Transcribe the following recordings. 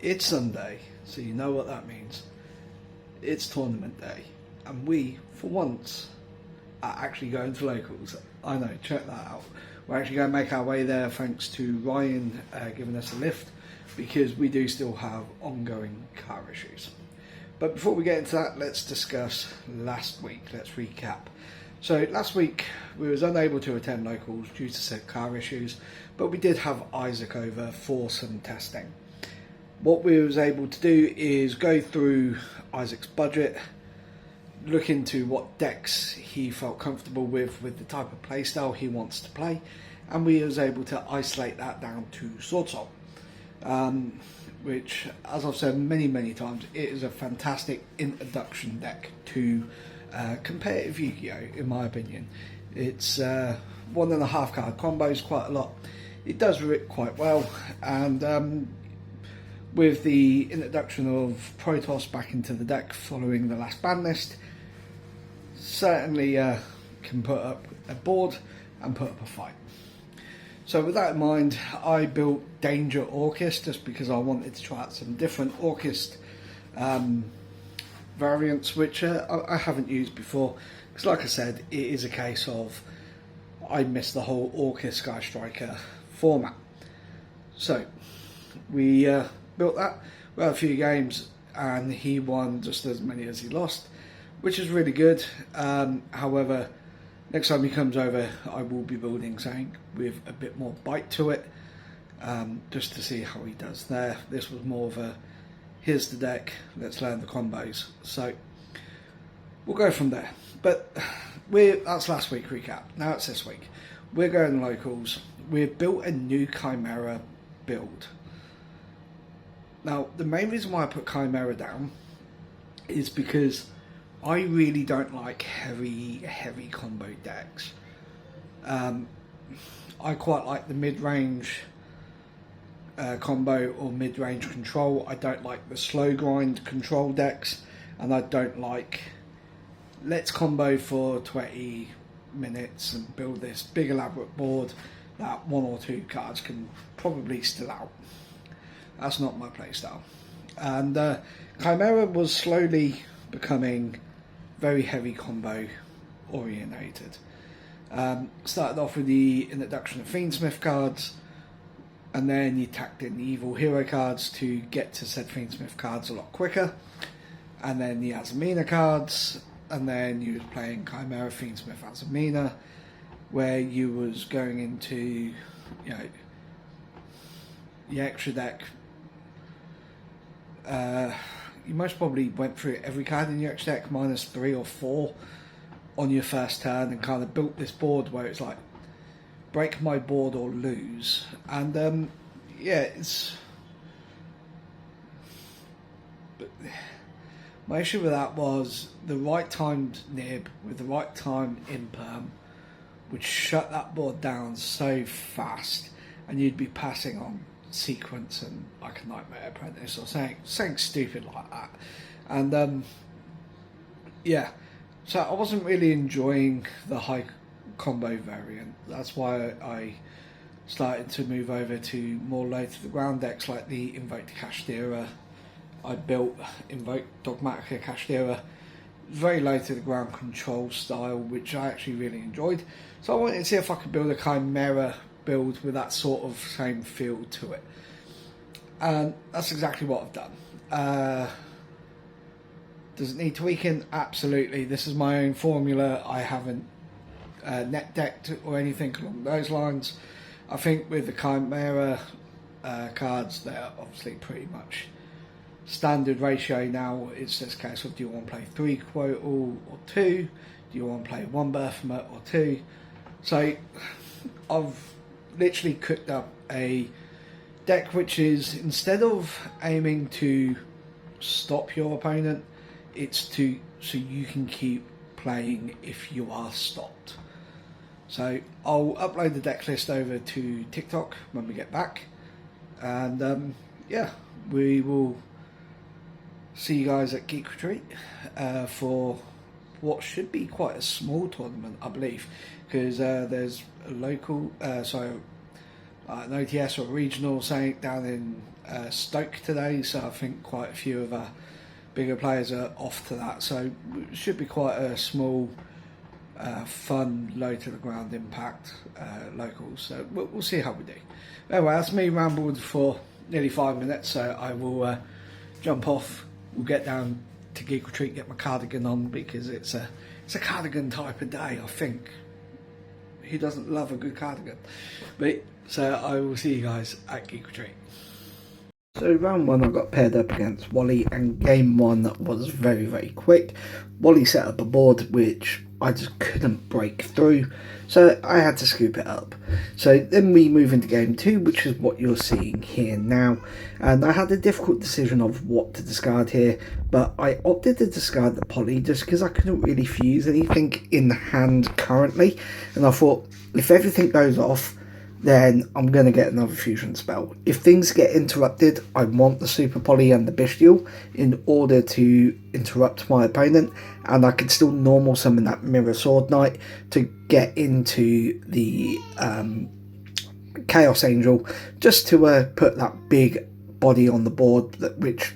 It's Sunday, so you know what that means. It's tournament day, and we, for once, are actually going to locals. I know, check that out. We're actually going to make our way there thanks to Ryan giving us a lift, because we do still have ongoing car issues. But before we get into that, let's discuss last week. Let's recap. So last week we was unable to attend locals due to said car issues, but we did have Isaac over for some testing. What we was able to do is go through Isaac's budget, look into what decks he felt comfortable with the type of playstyle he wants to play, and we was able to isolate that down to Sword Soul. Which, as I've said many times, it is a fantastic introduction deck to competitive Yu-Gi-Oh! In my opinion. It's 1.5 card combos quite a lot. It does rip quite well, and with the introduction of Protoss back into the deck following the last ban list, certainly can put up a board and put up a fight. So with that in mind, I built Danger Orchis just because I wanted to try out some different Orchis variants, which I haven't used before. Because like I said, it is a case of I missed the whole Orchis Sky Striker format. So we built that. We had a few games and he won just as many as he lost, which is really good. However, next time he comes over, I will be building something with a bit more bite to it, just to see how he does there. This was more of a, here's the deck, let's learn the combos. So we'll go from there. But that's last week recap. Now it's this week. We're going locals. We've built a new Chimera build. Now, the main reason why I put Chimera down is because I really don't like heavy combo decks. I quite like the mid-range combo or mid-range control. I don't like the slow grind control decks, and I don't like let's combo for 20 minutes and build this big elaborate board that 1 or 2 cards can probably still out. That's not my playstyle. And Chimera was slowly becoming very heavy combo orientated. Started off with the introduction of Fiendsmith cards, and then you tacked in the evil hero cards to get to said Fiendsmith cards a lot quicker, and then the Azamina cards, and then you was playing Chimera Fiendsmith Azamina, where you was going into, you know, the extra deck. You most probably went through every card in your extra deck minus 3 or 4 on your first turn, and kind of built this board where it's like break my board or lose. And yeah, it's, but my issue with that was the right timed nib with the right time imperm would shut that board down so fast, and you'd be passing on sequence and like a Nightmare Apprentice or something stupid like that. And yeah, so I wasn't really enjoying the high combo variant. That's why I started to move over to more low to the ground decks like the Invoke Kashtira. I built Invoke Dogmatica Kashtira, very low to the ground control style, which I actually really enjoyed. So I wanted to see if I could build a Chimera build with that sort of same feel to it, and that's exactly what I've done. Does it need tweaking? Absolutely. This is my own formula. I haven't net decked or anything along those lines. I think with the Chimera cards, they're obviously pretty much standard ratio now. It's just a case of, do you want to play 3 Quotal or 2? Do you want to play 1 Berthamet or 2? So I've literally cooked up a deck which is, instead of aiming to stop your opponent, it's to so you can keep playing if you are stopped. So I'll upload the deck list over to TikTok when we get back, and yeah, we will see you guys at Geek Retreat for what should be quite a small tournament, I believe, because there's a local an OTS or regional something down in Stoke today, so I think quite a few of our bigger players are off to that, so it should be quite a small, fun, low to the ground impact locals, so we'll see how we do. Anyway, that's me rambled for nearly 5 minutes, so I will jump off. We'll get down to Geek Retreat, get my cardigan on, because it's a cardigan type of day, I think. Who doesn't love a good cardigan? But so I will see you guys at Geek Retreat. So round 1 I got paired up against Wally, and game 1 was very, very quick. Wally set up a board which I just couldn't break through, so I had to scoop it up. So then we move into game 2, which is what you're seeing here now, and I had a difficult decision of what to discard here, but I opted to discard the poly just because I couldn't really fuse anything in hand currently, and I thought if everything goes off, then I'm going to get another fusion spell. If things get interrupted, I want the super poly and the bestial in order to interrupt my opponent, and I can still normal summon that mirror sword knight to get into the chaos angel, just to put that big body on the board, which,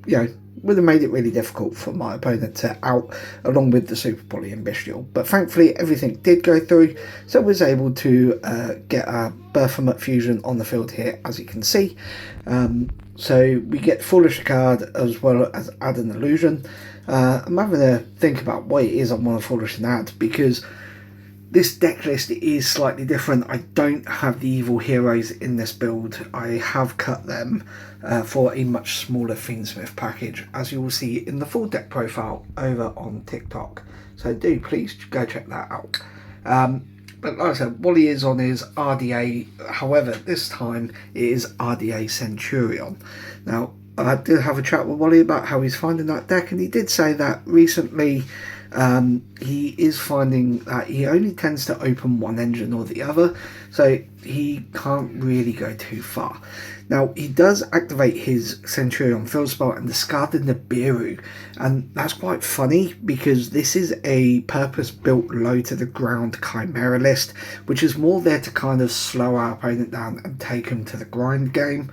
you know, would have made it really difficult for my opponent to out along with the super poly and bestial. But thankfully everything did go through, so I was able to get a Berthamut fusion on the field here, as you can see. So we get Foolish card as well as add an illusion. I'm having to think about what it is I want to Foolish and add, because this deck list is slightly different. I don't have the evil heroes in this build. I have cut them for a much smaller Fiendsmith package, as you will see in the full deck profile over on TikTok. So do please go check that out. But like I said, Wally is on his RDA. However, this time it is RDA Centurion. Now, I did have a chat with Wally about how he's finding that deck, and he did say that recently he is finding that he only tends to open one engine or the other, so he can't really go too far. Now, he does activate his Centurion field spell and discard the Nibiru, and that's quite funny because this is a purpose-built low to the ground chimera list, which is more there to kind of slow our opponent down and take him to the grind game,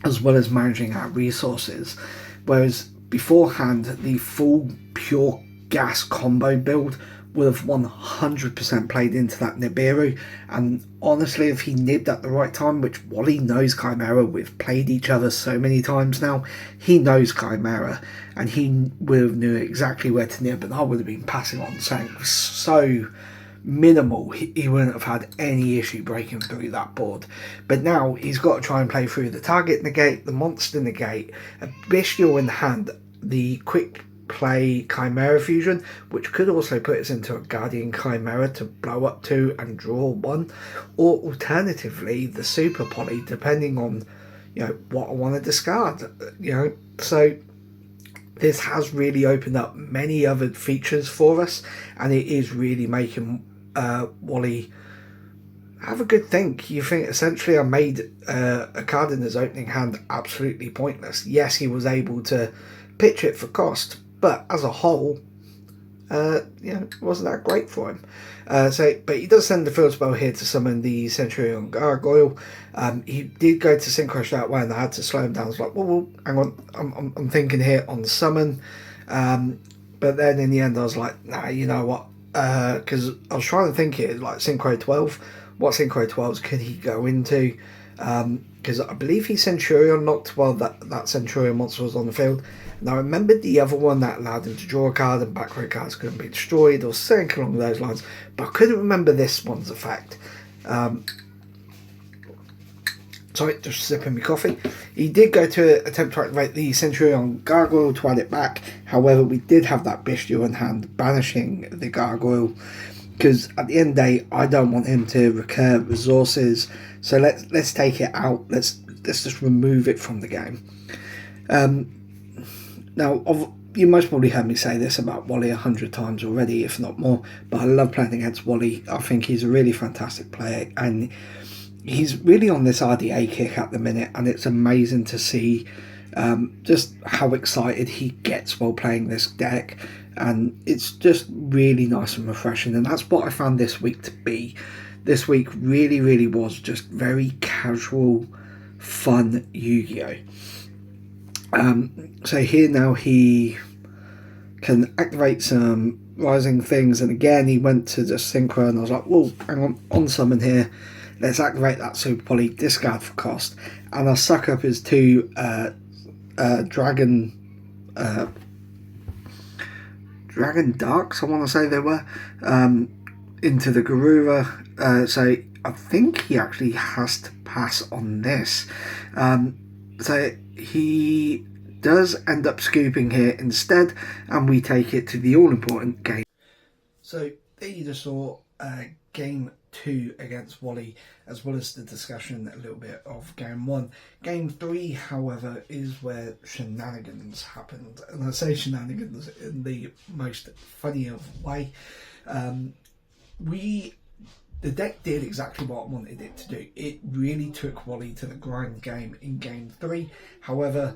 as well as managing our resources. Whereas beforehand, the full pure gas combo build would have 100% played into that Nibiru, and honestly, if he nibbed at the right time, which Wally knows Chimera, we've played each other so many times now, he knows Chimera, and he would have knew exactly where to nib, and I would have been passing on saying so minimal, he wouldn't have had any issue breaking through that board. But now he's got to try and play through the target negate, the monster negate, a bestial in hand, the quick play Chimera fusion, which could also put us into a Guardian Chimera to blow up 2 and draw 1, or alternatively the super poly, depending on, you know, what I want to discard, you know. So this has really opened up many other features for us, and it is really making Wally have a good think. You think essentially I made a card in his opening hand absolutely pointless. Yes, he was able to pitch it for cost, but as a whole, you know, it wasn't that great for him. But he does send the field spell here to summon the Centurion Gargoyle. He did go to Synchro that way, and I had to slow him down. I was like, well, hang on, I'm thinking here on summon. But then in the end, I was like, nah, you know what? Because I was trying to think here, like Synchro 12. What Synchro 12s could he go into? Because I believe he Centurion knocked while that Centurion monster was on the field. And I remembered the other one that allowed him to draw a card and back row cards couldn't be destroyed or something along those lines. But I couldn't remember this one's effect. Sorry, just sipping my coffee. He did go to attempt to activate the Centurion Gargoyle to add it back. However, we did have that bestial in hand, banishing the Gargoyle. Because at the end of the day, I don't want him to recur resources. So let's take it out. Let's just remove it from the game. Now, you most probably heard me say this about Wally 100 times already, if not more. But I love playing against Wally. I think he's a really fantastic player, and he's really on this RDA kick at the minute, and it's amazing to see just how excited he gets while playing this deck, and it's just really nice and refreshing, and that's what I found this week to be. this week really was just very casual, fun Yu-Gi-Oh. So here now he can activate some rising things, and again he went to the synchro, and I was like, whoa, hang on summon here, let's activate that super poly, discard for cost, and I'll suck up his two dragon darks, I want to say they were, into the Garura, so I think he actually has to pass on this. So he does end up scooping here instead, and we take it to the all-important game. So there you just saw game 2 against Wally, as well as the discussion a little bit of game 1. Game 3, however, is where shenanigans happened, and I say shenanigans in the most funny of way. The deck did exactly what I wanted it to do. It really took Wally to the grind game in game 3. However,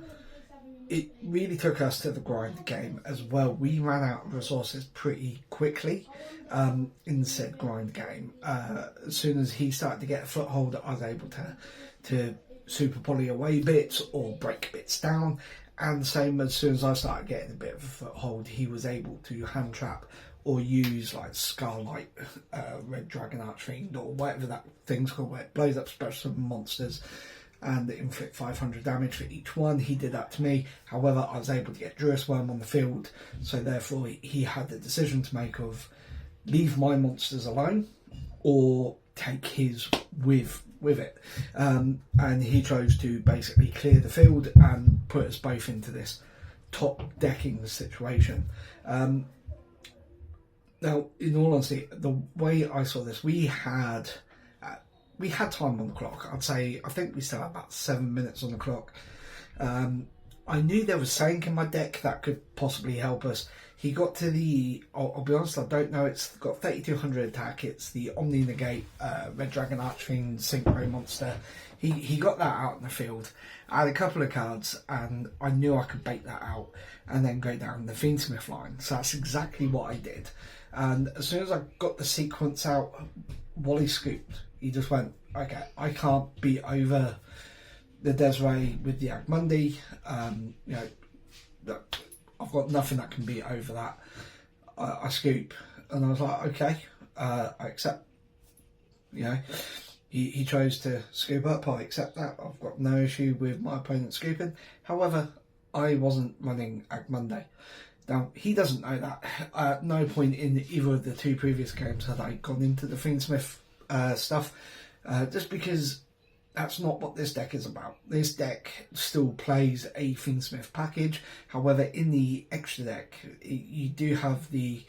it really took us to the grind game as well. We ran out of resources pretty quickly in said grind game. As soon as he started to get a foothold, I was able to super poly away bits or break bits down. And same, as soon as I started getting a bit of a foothold, he was able to hand trap or use like Scarlight, Red Dragon Archfiend, or whatever that thing's called, where it blows up special monsters and inflict 500 damage for each one. He did that to me. However, I was able to get Druis Worm on the field, so therefore he had the decision to make of leave my monsters alone or take his with it. And he chose to basically clear the field and put us both into this top decking situation. Now, in all honesty, the way I saw this, we had time on the clock. I think we still had about 7 minutes on the clock. I knew there was something in my deck that could possibly help us. He got to the, I'll be honest, I don't know, it's got 3200 attack, it's the Omni Negate, Red Dragon Archfiend, Synchro monster. He got that out in the field. I had a couple of cards, and I knew I could bait that out and then go down the Fiendsmith line. So that's exactly what I did. And as soon as I got the sequence out, Wally scooped. He just went, okay, I can't beat over the Desiree with the Agmundi. I've got nothing that can beat over that. I scoop, and I was like, okay, I accept. He chose to scoop up. I accept that. I've got no issue with my opponent scooping. However, I wasn't running Agmundi. Now, he doesn't know that. At no point in either of the two previous games had I gone into the Fiendsmith stuff, just because that's not what this deck is about. This deck still plays a Fiendsmith package. However, in the extra deck, you do have the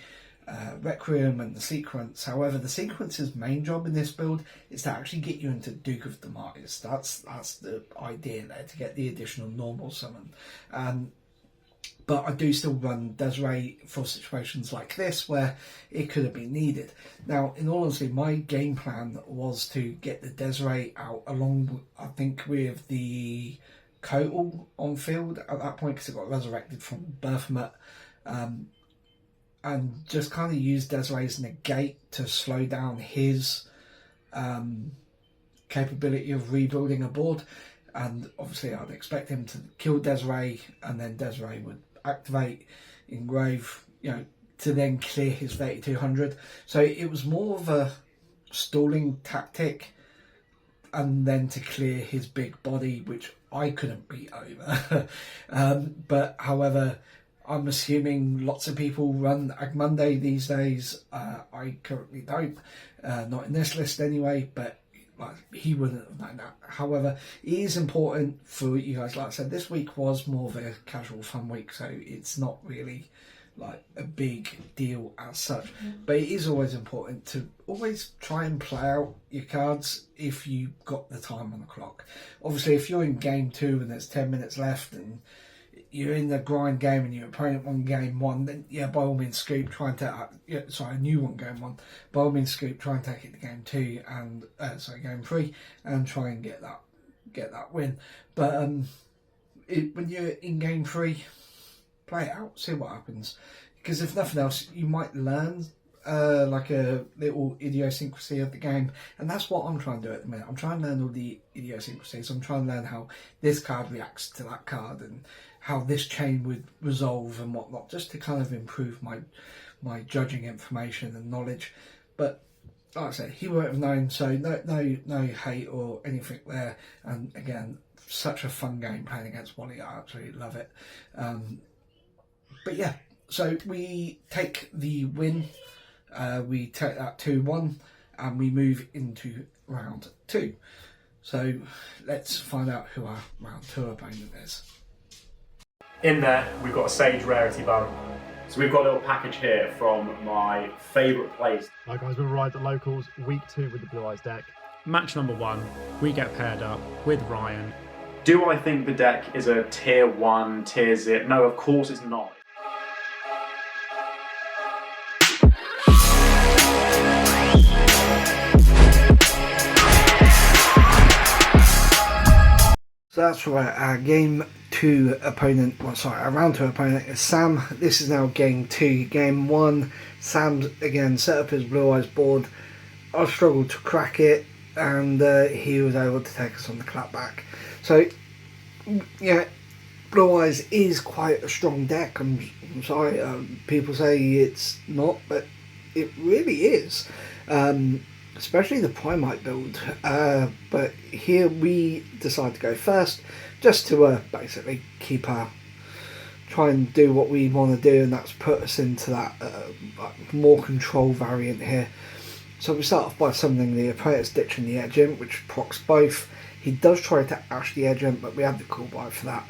Requiem and the Sequence. However, the Sequence's main job in this build is to actually get you into Duke of the Martyrs. That's the idea there, to get the additional normal summon. But I do still run Desiree for situations like this where it could have been needed. Now, in all honesty, my game plan was to get the Desiree out along, I think, with the Kotal on field at that point, because it got resurrected from Berthamet, and just kind of use Desiree's Negate to slow down his capability of rebuilding a board. And obviously I'd expect him to kill Desiree, and then Desiree would activate, engrave, to then clear his 3200. So it was more of a stalling tactic, and then to clear his big body, which I couldn't beat over. But however, I'm assuming lots of people run Agmundi these days. I currently don't, not in this list anyway, but he wouldn't have known that. However, it is important for you guys. Like I said, this week was more of a casual fun week, so it's not really like a big deal as such. But it is always important to always try and play out your cards if you've got the time on the clock. Obviously, if you're in game 2 and there's 10 minutes left and you're in the grind game and your opponent won game 1, then yeah, by all means scoop, try and take and you won game 1, by all means scoop, try and take it to game 2 and game 3, and try and get that win. But when you're in game 3, play it out, see what happens, because if nothing else, you might learn like a little idiosyncrasy of the game, and that's what I'm trying to do at the minute. I'm trying to learn all the idiosyncrasies. I'm trying to learn how this card reacts to that card and how this chain would resolve and whatnot, just to kind of improve my judging information and knowledge. But like I said, he won't have known, so no hate or anything there. And again, such a fun game playing against Wally. I absolutely love it. But yeah, so we take the win. We take that 2-1 and we move into round 2. So let's find out who our round 2 opponent is. In there, we've got a Sage Rarity Bun. So we've got a little package here from my favourite place. Right guys, we've arrived at Locals, week 2 with the Blue Eyes deck. Match number 1, we get paired up with Ryan. Do I think the deck is a tier 1, tier 0? No, of course it's not. So that's right, our game 2 opponent, our round 2 opponent is Sam. This is now game 2. Game 1, Sam again set up his Blue Eyes board. I struggled to crack it, and he was able to take us on the clapback. So, yeah, Blue Eyes is quite a strong deck. I'm sorry, people say it's not, but it really is. Especially the Primite build, but here we decide to go first, just to basically try and do what we want to do, and that's put us into that more control variant here. So we start off by summoning the opponent's ditching the edge imp, which procs both. He does try to ash the edge imp, but we have the cool buy for that.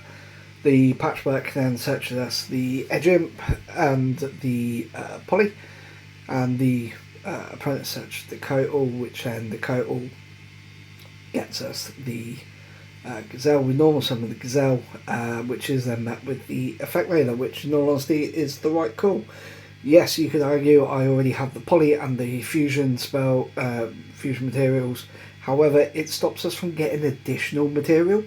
The patchwork then searches us the edge imp and the poly, and the opponent search the Kotal, which then the Kotal gets us the Gazelle. We normal summon the Gazelle, which is then met with the Effect Railer, which in all honesty is the right call. Yes, you could argue I already have the poly and the fusion spell, fusion materials. However, it stops us from getting additional material,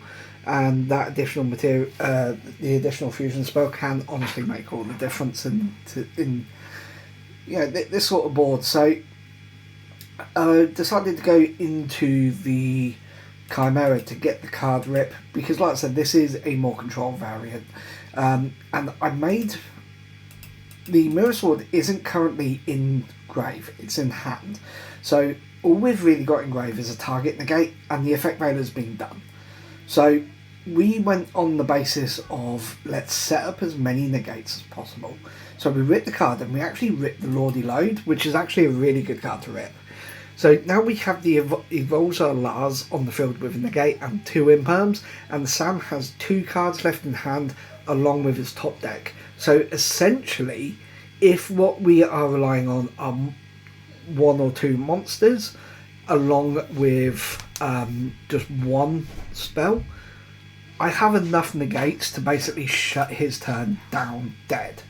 and that additional material, the additional fusion spell, can honestly make all the difference in this sort of board. So I decided to go into the Chimera to get the card rip, because like I said, this is a more control variant, and I made the Mirror Sword isn't currently in grave, it's in hand. So all we've really got in grave is a target negate, and the Effect Railer's been done. So we went on the basis of, let's set up as many negates as possible. So we ripped the card, and we actually ripped the Lordy Load, which is actually a really good card to rip. So now we have the Evolves Our Lars on the field with a negate and 2 imperms, and Sam has 2 cards left in hand along with his top deck. So essentially, if what we are relying on are 1 or 2 monsters along with just 1 spell, I have enough negates to basically shut his turn down dead.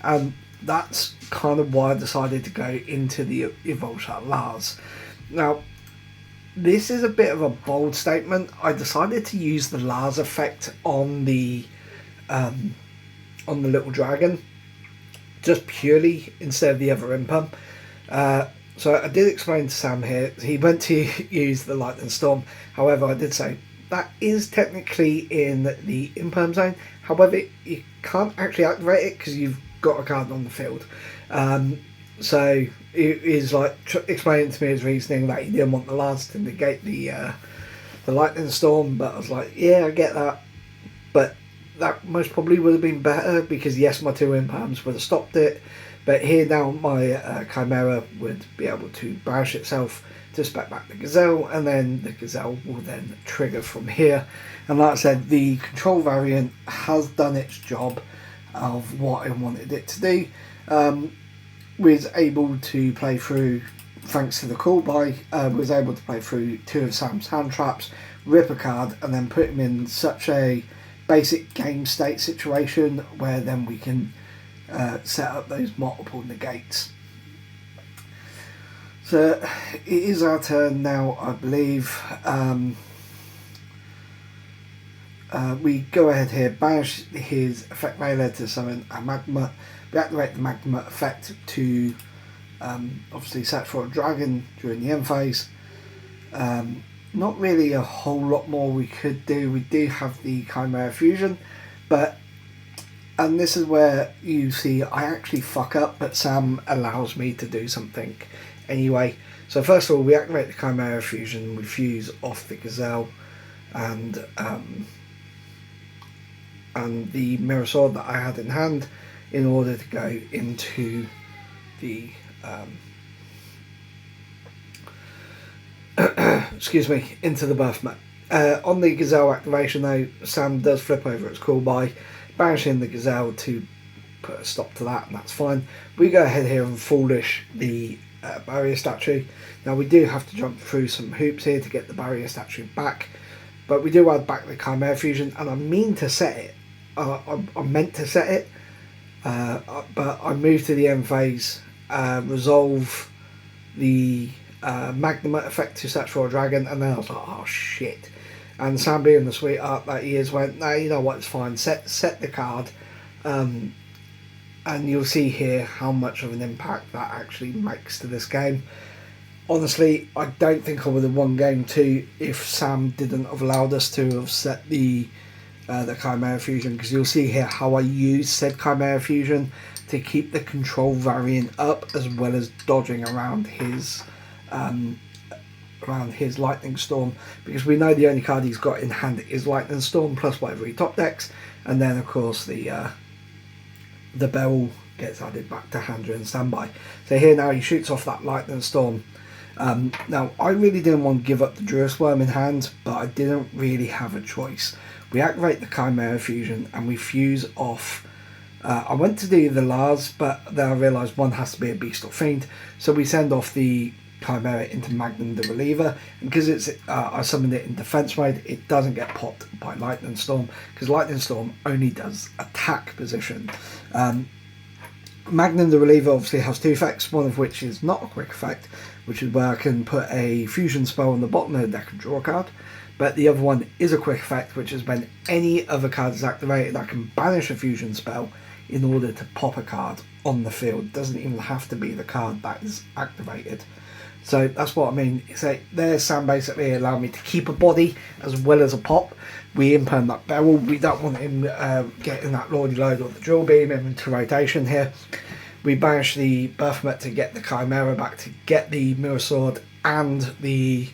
And that's kind of why I decided to go into the Evolves Our Lars. Now, this is a bit of a bold statement. I decided to use the Lars effect on the little dragon, just purely instead of the other imperm. So I did explain to Sam here, he went to use the Lightning Storm. However, I did say that is technically in the imperm zone. However, you can't actually activate it because you've got a card on the field. So it is like explaining to me his reasoning that he didn't want the Lars to negate the Lightning Storm, but I was like, yeah, I get that, but that most probably would have been better, because yes, my 2 imperms would have stopped it, but here now my Chimera would be able to bash itself to spec back the Gazelle, and then the Gazelle will then trigger from here. And like I said, the control variant has done its job of what I wanted it to do. Was able to play through, thanks to the call buy, was able to play through 2 of Sam's hand traps, rip a card, and then put him in such a basic game state situation where then we can set up those multiple negates. So it is our turn now, I believe. We go ahead here, banish his Effect Mailer to summon a Magma. We activate the Magma effect to obviously set for a dragon during the end phase. Not really a whole lot more we could do. We do have the chimera fusion, and this is where you see I actually fuck up, but Sam allows me to do something anyway. So first of all, we activate the chimera fusion, we fuse off the gazelle and the mirror sword that I had in hand in order to go into the excuse me, into the birth mat. On the gazelle activation though, Sam does flip over its cool by banishing the gazelle to put a stop to that, and that's fine. We go ahead here and foolish the barrier statue. Now we do have to jump through some hoops here to get the barrier statue back, but we do add back the chimera fusion, and I mean to set it. I meant to set it, but I moved to the end phase, resolve the magnum effect to set for a dragon, and then I was like, oh shit. And Sam, being the sweetheart that he is, went, no, you know what, it's fine, set the card, and you'll see here how much of an impact that actually makes to this game. Honestly, I don't think I would have won game 2 if Sam didn't have allowed us to have set the chimera fusion, because you'll see here how I use said chimera fusion to keep the control variant up, as well as dodging around his lightning storm, because we know the only card he's got in hand is lightning storm plus whatever he top decks, and then of course the bell gets added back to hand during standby. So here now he shoots off that lightning storm. Now I really didn't want to give up the Druid Worm in hand, but I didn't really have a choice. We activate the chimera fusion and we fuse off. I went to do the Lars, but then I realised one has to be a beast or fiend, so we send off the chimera into Magnum the Reliever, and because it's I summoned it in defense mode, it doesn't get popped by Lightning Storm, because Lightning Storm only does attack position. Magnum the Reliever obviously has 2 effects, one of which is not a quick effect, which is where I can put a fusion spell on the bottom of the deck and draw a card, but the other one is a quick effect, which is when any other card is activated, I can banish a fusion spell in order to pop a card on the field. It doesn't even have to be the card that is activated. So that's what I mean. So there's Sam basically allowed me to keep a body as well as a pop. We imperm that barrel. We don't want him getting that Lordy Load or the drill beam into rotation here. We banish the Birthmet to get the Chimera back, to get the Mirror Sword and the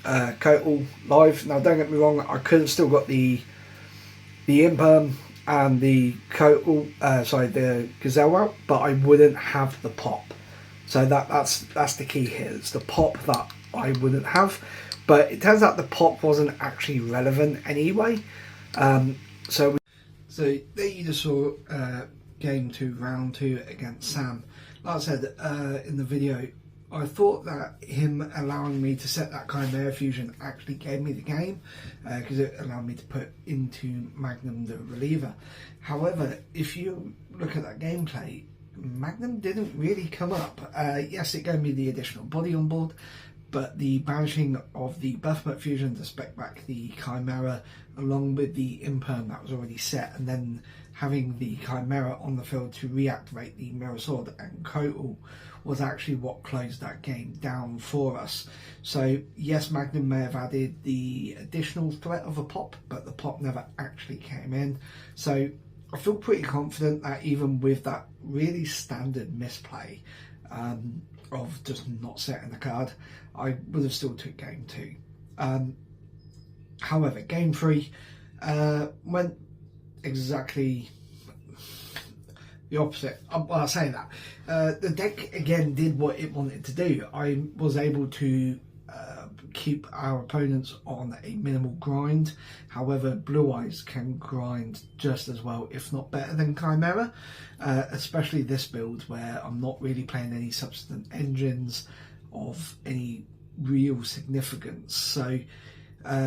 Kotal live. Now don't get me wrong, I could have still got the imperm and the Kotal, the Gazelle out, but I wouldn't have the pop. So that's the key here. It's the pop that I wouldn't have, but it turns out the pop wasn't actually relevant anyway. So there you just saw game 2, round 2 against Sam. Like I said in the video, I thought that him allowing me to set that Chimera fusion actually gave me the game, because it allowed me to put into Magnum the Reliever. However, if you look at that gameplay, Magnum didn't really come up. Yes, it gave me the additional body on board, but the banishing of the Birthmet fusion to spec back the Chimera along with the imperm that was already set, and then having the Chimera on the field to reactivate the Mirror Sword and Kotal was actually what closed that game down for us. So yes, Magnum may have added the additional threat of a pop, but the pop never actually came in. So I feel pretty confident that even with that really standard misplay of just not setting the card, I would have still took game 2. However, game 3 went exactly the opposite. Well, I say that. The deck again did what it wanted to do. I was able to keep our opponents on a minimal grind. However, Blue Eyes can grind just as well, if not better than Chimera, especially this build where I'm not really playing any subsequent engines of any real significance. So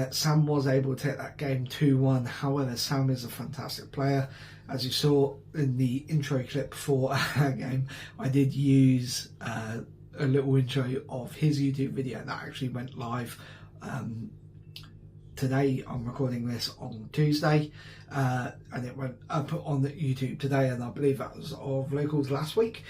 Sam was able to take that game 2-1. However, Sam is a fantastic player. As you saw in the intro clip for our game, I did use a little intro of his YouTube video that actually went live today. I'm recording this on Tuesday, and it went up on YouTube today, and I believe that was of Locals last week,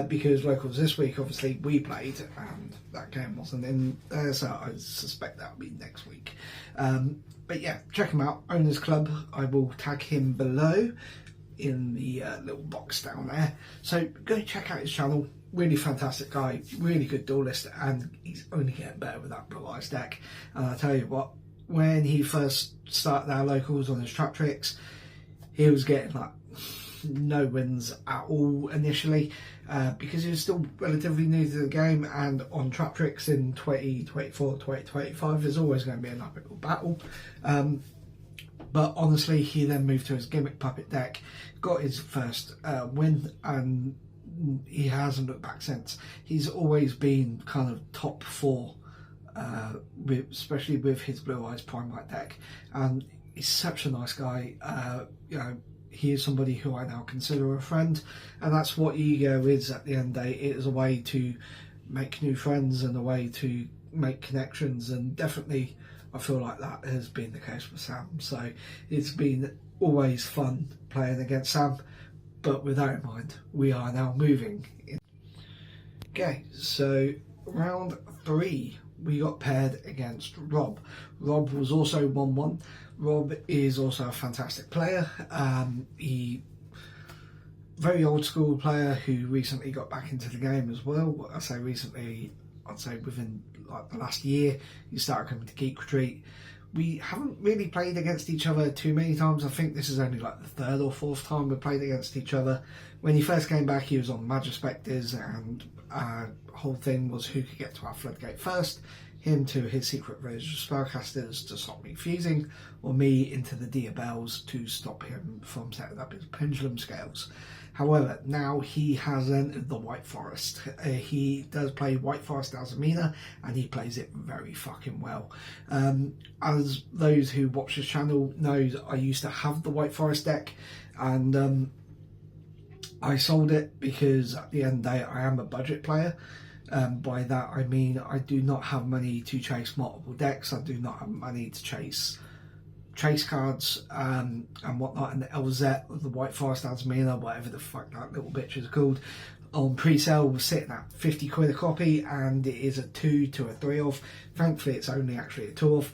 because Locals this week, obviously, we played, and that game wasn't in there, so I suspect that'll be next week. But yeah, check him out, Owners Club. I will tag him below in the little box down there, so go check out his channel. Really fantastic guy, really good duelist, and he's only getting better with that Blue Eyes deck. And I tell you what, when he first started our Locals on his trap tricks, he was getting like no wins at all initially, because he was still relatively new to the game, and on trap tricks in 2024, 2025 there's always going to be an uphill battle. But honestly, he then moved to his gimmick puppet deck, got his first win, and he hasn't looked back since. He's always been kind of top 4, especially with his Blue Eyes Prime Light deck, and he's such a nice guy. You know, he is somebody who I now consider a friend, and that's what Ego is at the end of the day. It is a way to make new friends and a way to make connections, and definitely I feel like that has been the case with Sam. So it's been always fun playing against Sam. But with that in mind, we are now moving. Okay, so round 3, we got paired against Rob. Rob was also 1-1. Rob is also a fantastic player. He very old school player who recently got back into the game as well. I say recently, I'd say within like the last year, he started coming to Geek Retreat. We haven't really played against each other too many times. I think this is only like the 3rd or 4th time we played against each other. When he first came back, he was on Magispectors, and our whole thing was who could get to our floodgate first. Him to his secret rose spellcasters to stop me fusing, or me into the Diabells to stop him from setting up his pendulum scales. However, now he has entered the White Forest. He does play White Forest Azamina, and he plays it very fucking well. As those who watch this channel knows, I used to have the White Forest deck, and I sold it because at the end of the day I am a budget player. By that I mean I do not have money to chase multiple decks. I do not have money to chase cards and whatnot, and the LZ, the White Forest Azamina, whatever the fuck that little bitch is called, on pre-sale was sitting at 50 quid a copy, and it is a 2 to a 3 of. Thankfully it's only actually a 2 of.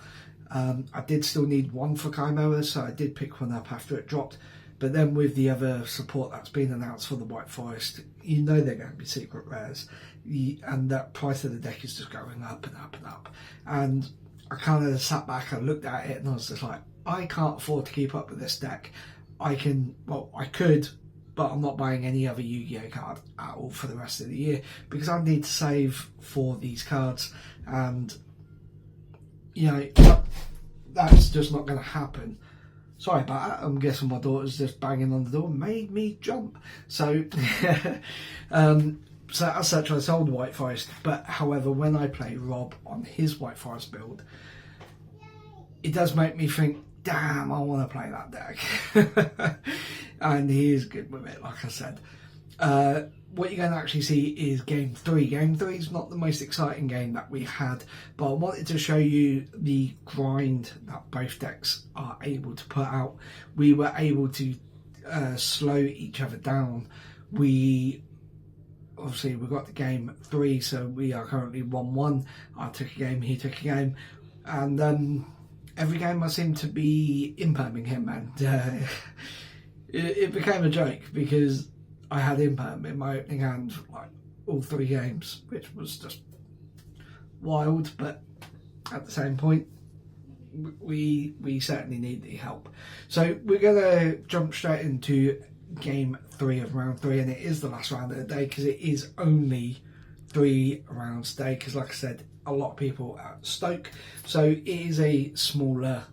I did still need one for Chimera, so I did pick one up after it dropped, but then with the other support that's been announced for the White Forest, you know they're going to be secret rares, and that price of the deck is just going up and up and up. And I kind of sat back and looked at it and I was just like, I can't afford to keep up with this deck. I could, but I'm not buying any other Yu-Gi-Oh card at all for the rest of the year, because I need to save for these cards, and you know, that's just not going to happen. Sorry about that, I'm guessing my daughter's just banging on the door, made me jump. So, so as such I sold White Forest, but however when I play Rob on his White Forest build, it does make me think, damn, I want to play that deck. And he is good with it, like I said. What you're going to actually see is Game 3. Game 3 is not the most exciting game that we had, but I wanted to show you the grind that both decks are able to put out. We were able to slow each other down. Obviously we got to Game 3, so we are currently 1-1. I took a game, he took a game, and every game I seemed to be imperming him, and it became a joke because I had imperm in my opening hand like all 3 games, which was just wild. But at the same point, we certainly need the help. So we're gonna jump straight into Game 3 of round 3, and it is the last round of the day because it is only 3 rounds today. Because like I said, a lot of people at Stoke, so it is a smaller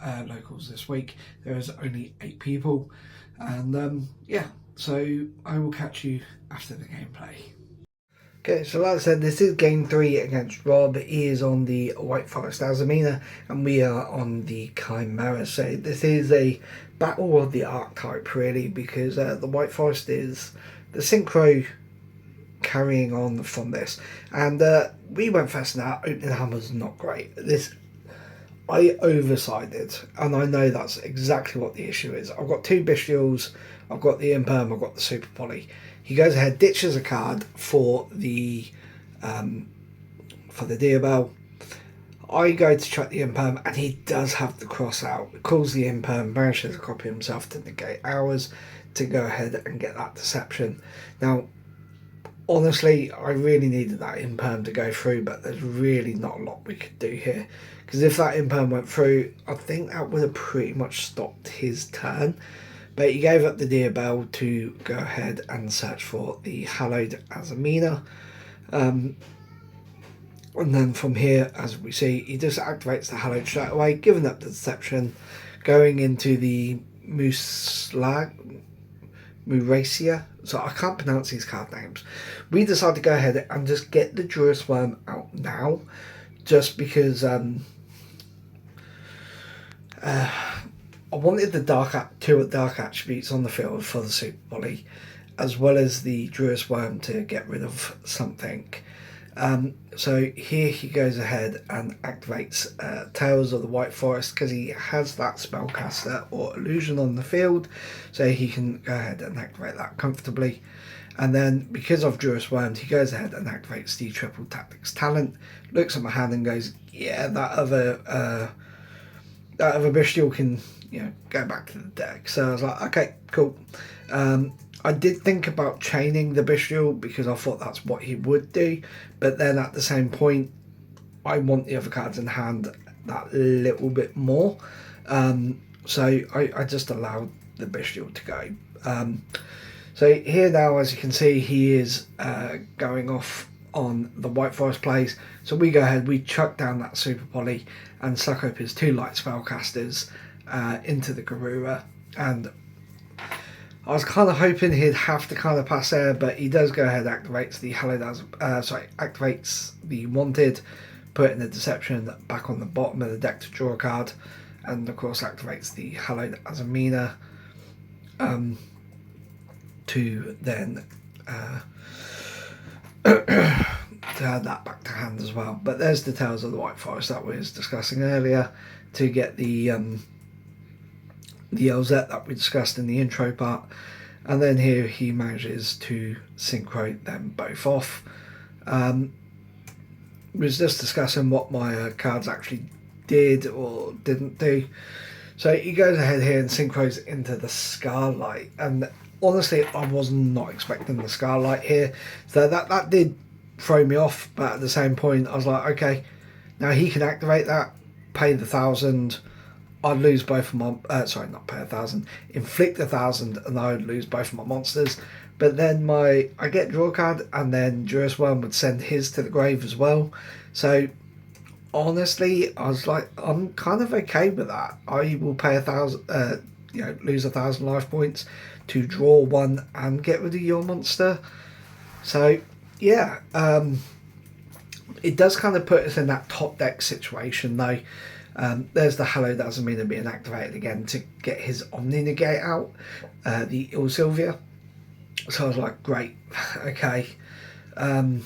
Locals this week. There is only 8 people, and yeah. So I will catch you after the gameplay. Okay, so like I said, this is Game 3 against Rob. He is on the White Forest Azamina, and we are on the Chimera. So this is a battle of the archetype, really, because the White Forest is the synchro carrying on from this. And we went first in that. Opening hand was not great. I oversided, and I know that's exactly what the issue is. I've got 2 bestials, I've got the imperm, I've got the super poly. He goes ahead, ditches a card for the Deerbell. I go to check the imperm, and he does have the cross out. Calls the imperm, manages to copy himself to negate ours to go ahead and get that deception. Now, honestly, I really needed that imperm to go through, but there's really not a lot we could do here. Because if that imperm went through, I think that would have pretty much stopped his turn. But he gave up the Deerbell to go ahead and search for the hallowed Azamina. And then from here, as we see, he just activates the hallowed straight away, giving up the deception, going into the Muracia. So I can't pronounce these card names. We decided to go ahead and just get the Druid Worm out now, just because I wanted the two dark attributes on the field for the Super Poly, as well as the Druid Worm to get rid of something. So here he goes ahead and activates Tales of the White Forest, because he has that spellcaster or illusion on the field, so he can go ahead and activate that comfortably. And then because I've Druid Wormed, he goes ahead and activates the Triple Tactics talent, looks at my hand and goes, yeah, that other bestial can, you know, go back to the deck. So I was like, okay, cool. I did think about chaining the bestial because I thought that's what he would do, but then at the same point, I want the other cards in hand that little bit more. So I just allowed the bestial to go. So here now, as you can see, he is going off on the White Forest plays. So we go ahead, we chuck down that Super Poly and suck up his 2 light spellcasters into the Garura. And I was kind of hoping he'd have to kind of pass there, but he does go ahead, activates the activates the Wanted, putting the Deception back on the bottom of the deck to draw a card, and of course activates the Hallowed Azamina to then to add that back to hand as well. But there's the Tales of the White Forest that we was discussing earlier to get the LZ that we discussed in the intro part, and then here he manages to synchro them both off. Was just discussing what my cards actually did or didn't do. So he goes ahead here and synchros into the Scarlight, and honestly I was not expecting the Scarlight here, so that did throw me off. But at the same point I was like, okay, now he can activate that, pay the 1,000, I'd lose both of my not pay 1,000, inflict 1,000, and I would lose both of my monsters. But then I get draw card, and then Druid Worm would send his to the grave as well. So honestly, I was like, I'm kind of okay with that. I will pay 1,000, lose 1,000 life points to draw 1 and get rid of your monster. So yeah, it does kind of put us in that top deck situation though. There's the Hallowed Azamina being activated again to get his Omni Negate out, the Il Sylvia. So I was like, great, okay. I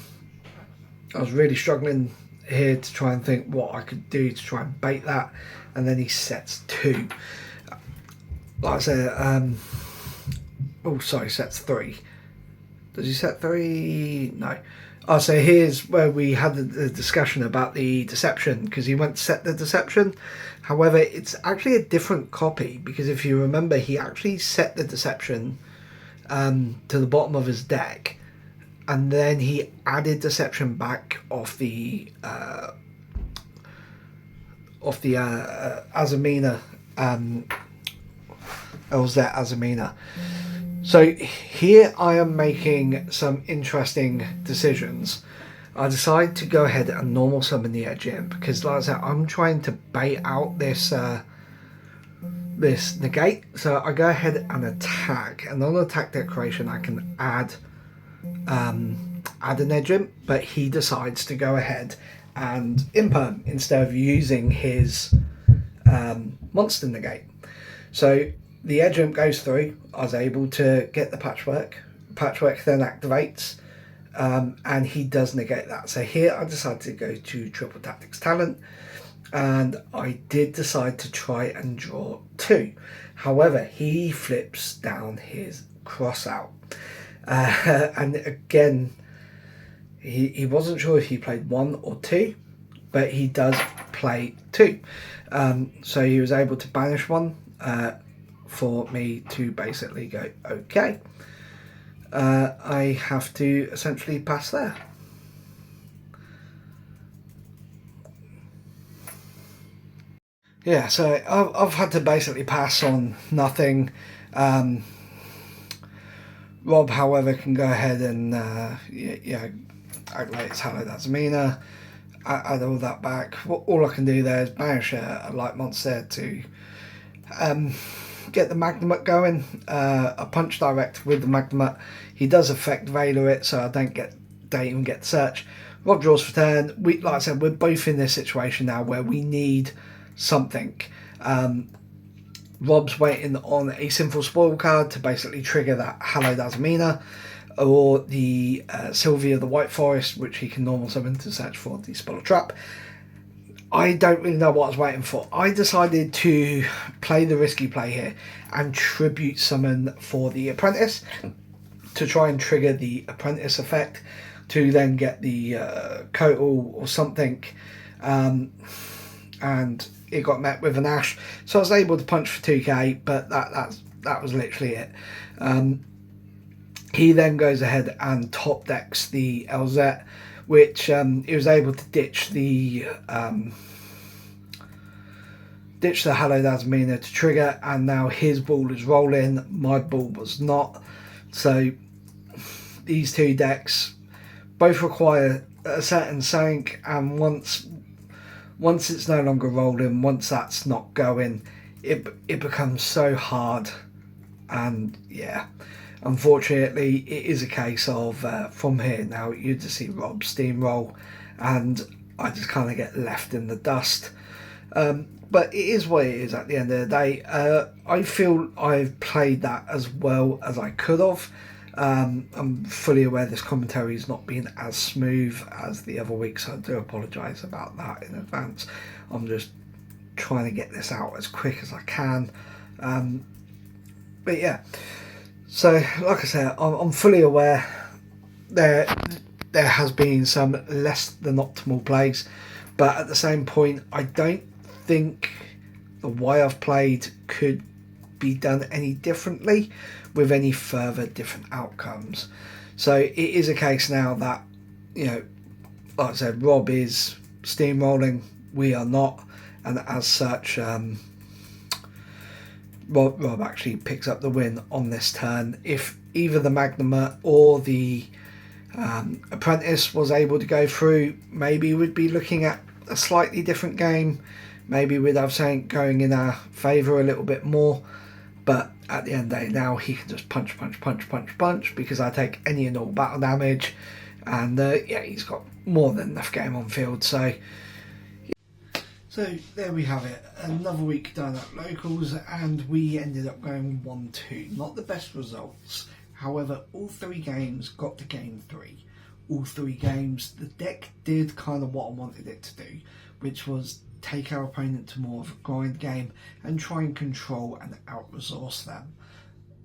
was really struggling here to try and think what I could do to try and bait that, and then he sets 2. Like I said, sets 3. Does he set 3? No. Oh, so here's where we had the discussion about the Deception, because he went to set the Deception. However, it's actually a different copy, because if you remember, he actually set the Deception to the bottom of his deck, and then he added Deception back off the Azamina, Elzet Azamina. So here I am making some interesting decisions. I decide to go ahead and normal summon the Edge Imp, because like I said, I'm trying to bait out this this negate. So I go ahead and attack, and on attack decoration I can add an Edge Imp, but he decides to go ahead and imperm instead of using his monster negate. So the Edge Imp goes through. I was able to get the Patchwork. Patchwork then activates, and he does negate that. So here I decided to go to Triple Tactics Talent, and I did decide to try and draw 2. However, he flips down his cross out, and again, he wasn't sure if he played 1 or 2, but he does play 2. So he was able to banish 1 for me to basically go, okay, I have to essentially pass there. Yeah, so I've had to basically pass on nothing. Rob, however, can go ahead and act like it's Hello That's Mina, add all that back. All I can do there is banish a light monster to get the Magnamut going. A punch direct with the Magnamut. He does affect Veiler it, so I don't even get the search. Rob draws for turn. Like I said, we're both in this situation now where we need something. Rob's waiting on a Sinful Spoil card to basically trigger that Hello That's Mina, or the Sylvia the White Forest, which he can normal summon to search for the Spoiler Trap. I don't really know what I was waiting for. I decided to play the risky play here and tribute summon for the Apprentice to try and trigger the Apprentice effect to then get the Kotal or something, and it got met with an Ash, so I was able to punch for 2k, but that was literally it. He then goes ahead and top decks the LZ, which he was able to ditch the Hello That's Mina to trigger, and now his ball is rolling, my ball was not. So these 2 decks both require a certain sync, and once it's no longer rolling, once that's not going, it becomes so hard. And yeah, unfortunately, it is a case of from here now you just see Rob steamroll, and I just kind of get left in the dust. But it is what it is at the end of the day. I feel I've played that as well as I could have. I'm fully aware this commentary has not been as smooth as the other week, so I do apologise about that in advance. I'm just trying to get this out as quick as I can. But yeah, so like I said, I'm fully aware there has been some less than optimal plays, but at the same point, I don't think the way I've played could be done any differently with any further different outcomes. So it is a case now that, like I said, Rob is steamrolling, we are not, and as such, Rob actually picks up the win on this turn. If either the Magnamut or the Apprentice was able to go through, maybe we'd be looking at a slightly different game. Maybe we'd have something going in our favour a little bit more. But at the end of the day, now he can just punch because I take any and all battle damage, and yeah, he's got more than enough game on field. So there we have it. Another week done at locals, and we ended up going 1-2. Not the best results. However, all 3 games got to game 3. All 3 games, the deck did kind of what I wanted it to do, which was take our opponent to more of a grind game and try and control and out-resource them.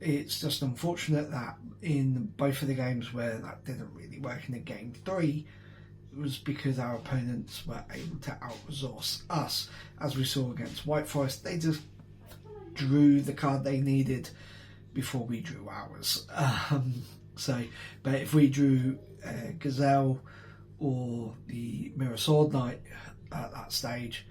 It's just unfortunate that in both of the games where that didn't really work, in the game 3, it was because our opponents were able to out-resource us. As we saw against White Forest, they just drew the card they needed before we drew ours. But if we drew Gazelle or the Mirror Sword Knight at that stage,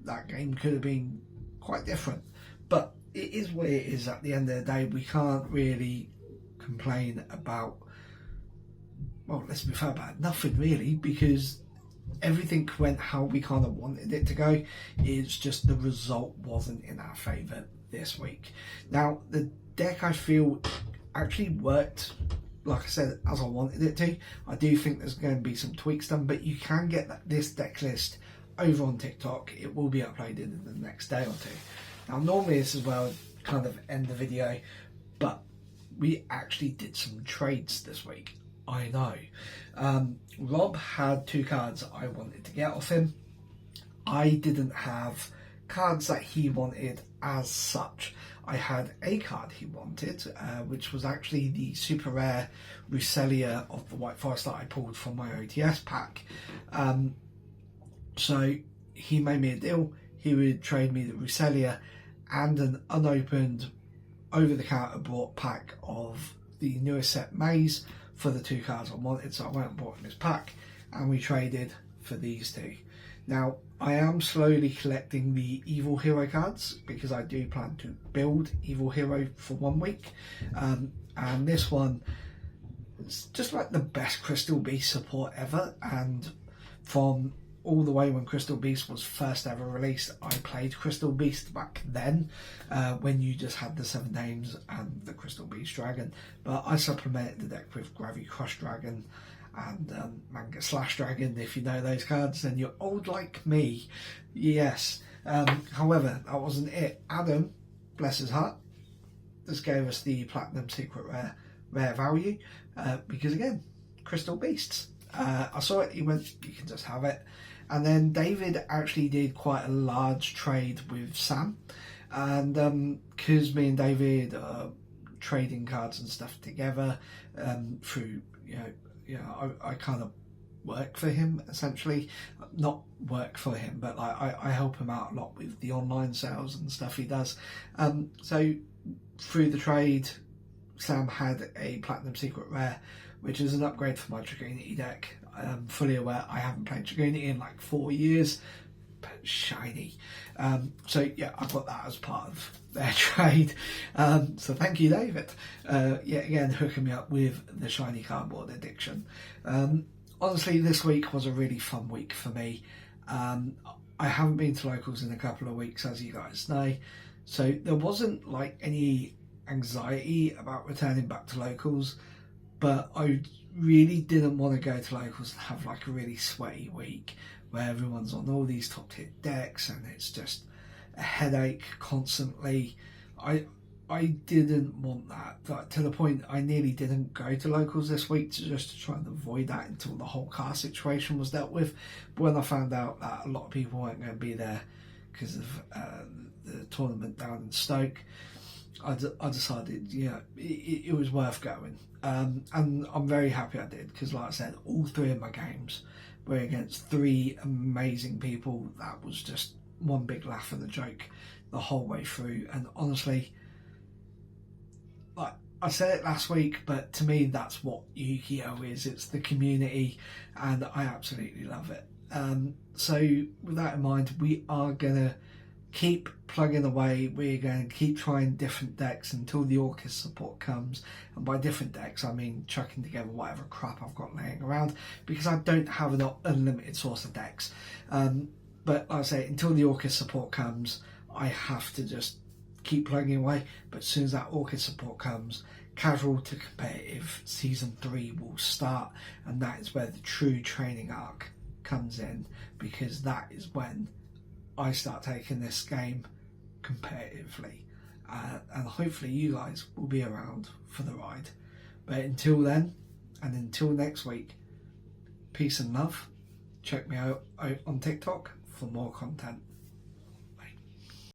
that game could have been quite different. But it is what it is at the end of the day. We can't really complain about, well, let's be fair about it, nothing really, because everything went how we kind of wanted it to go. It's just the result wasn't in our favour this week. Now, the deck, I feel, actually worked, like I said, as I wanted it to. I do think there's going to be some tweaks done, but you can get this deck list over on TikTok. It will be uploaded in the next day or 2. Now, normally this is where I would kind of end the video, but we actually did some trades this week. I know. Rob had 2 cards I wanted to get off him. I didn't have cards that he wanted as such. I had a card he wanted, which was actually the super rare Ruselia of the White Forest that I pulled from my OTS pack. So he made me a deal. He would trade me the Ruselia and an unopened over-the-counter bought pack of the newest set Maze for the 2 cards I wanted. So I went and bought him his pack and we traded for these 2. Now, I am slowly collecting the Evil Hero cards because I do plan to build Evil Hero for 1 week. And this one is just like the best Crystal Beast support ever. And from all the way when Crystal Beast was first ever released, I played Crystal Beast back then, when you just had the 7 names and the Crystal Beast Dragon. But I supplemented the deck with Gravity Crush Dragon and Manga Slash Dragon. If you know those cards, then you're old like me. Yes. However, that wasn't it. Adam, bless his heart, just gave us the Platinum Secret Rare value, because again, Crystal Beasts. I saw it, he went, you can just have it. And then David actually did quite a large trade with Sam, and because me and David are trading cards and stuff together, through I kind of work for him, essentially. Not work for him, but like I help him out a lot with the online sales and stuff he does. So through the trade, Sam had a Platinum Secret Rare, which is an upgrade for my Dragonity deck. I'm fully aware I haven't played Dragonity in like 4 years, but shiny. So yeah, I got that as part of their trade. So thank you, David. Yet again, hooking me up with the shiny cardboard addiction. Honestly, this week was a really fun week for me. I haven't been to locals in a couple of weeks, as you guys know. So there wasn't like any anxiety about returning back to locals, but I really didn't want to go to locals and have like a really sweaty week where everyone's on all these top tier decks and it's just a headache constantly. I didn't want that, like, to the point I nearly didn't go to locals this week to try and avoid that until the whole car situation was dealt with. But when I found out that a lot of people weren't going to be there because of the tournament down in Stoke, I decided, it was worth going. And I'm very happy I did, because like I said, all 3 of my games were against 3 amazing people. That was just one big laugh and a joke the whole way through. And honestly, like I said it last week, but to me that's what Yu-Gi-Oh is. It's the community, and I absolutely love it. So with that in mind, we are gonna keep plugging away. We're going to keep trying different decks until the Orcus support comes. And by different decks, I mean chucking together whatever crap I've got laying around, because I don't have an unlimited source of decks. But like I say, until the Orcus support comes, I have to just keep plugging away. But as soon as that Orcus support comes, casual to competitive season 3 will start, and that is where the true training arc comes in, because that is when I start taking this game competitively, and hopefully you guys will be around for the ride. But until then, and until next week, peace and love. Check me out on TikTok for more content.